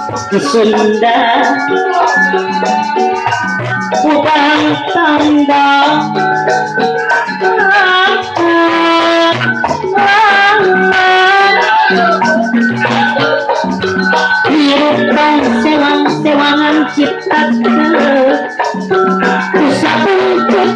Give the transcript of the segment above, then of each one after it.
Sunda utang tanda hirupkan sewang-sewangan cipta usah untuk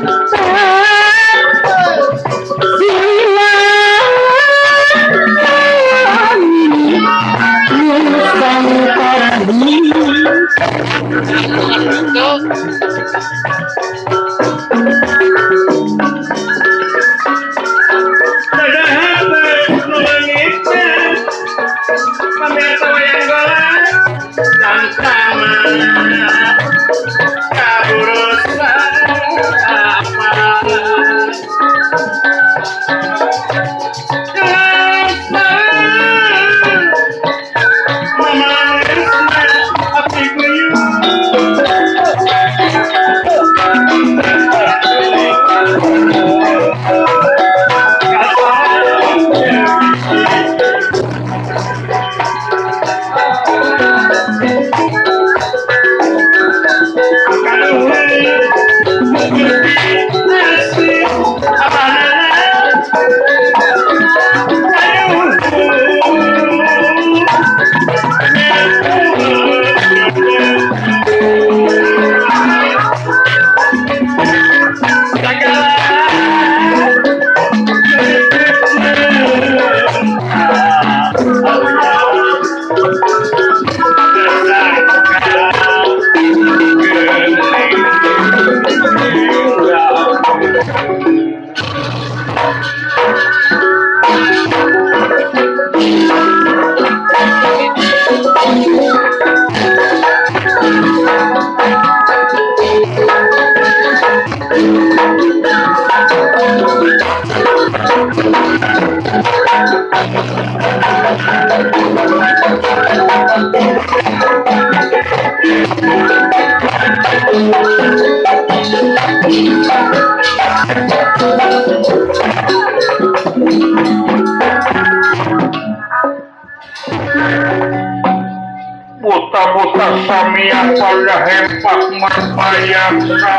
buta-buta samia pada hempak merbayangsa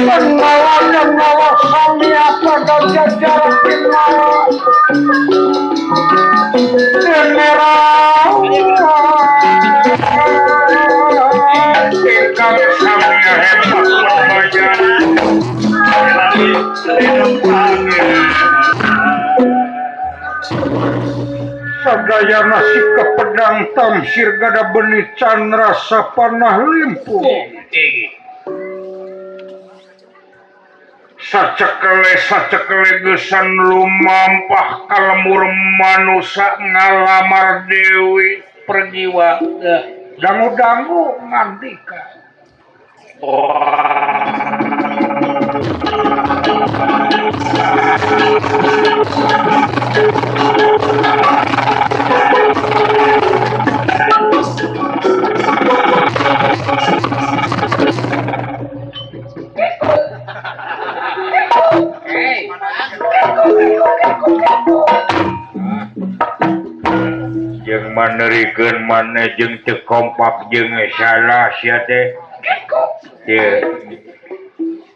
pengawa samia pada jajaran kenal general tinggal samia hempak sadaya nasi ke pedang tamsir gada benih candra sapanah limpu sacekele gesan lumampah kalemur manusia ngalamar dewi pergiwa dangu-dangu ngandika jeung manerikeun maneh jeung teu kompak jeung salah sia teh teu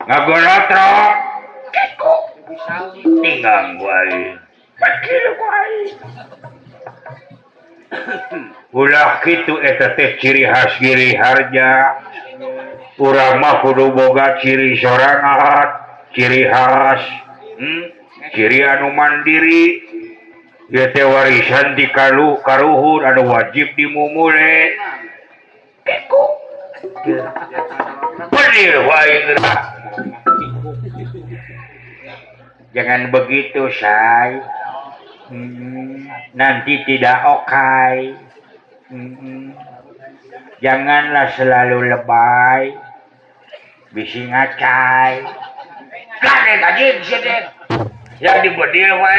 ngagolotrok tinggal wae pakil wae ulah kitu eta teh ciri khas Giri Harja urang mah kudu boga ciri sorangan ciri khas ciri anu mandiri ieu teh warisan ti karuhun anu wajib dimumule keku bener wae jangan begitu say nanti tidak okai janganlah selalu lebay bisi ngacai gade gaji bisi deh yang dibedil wae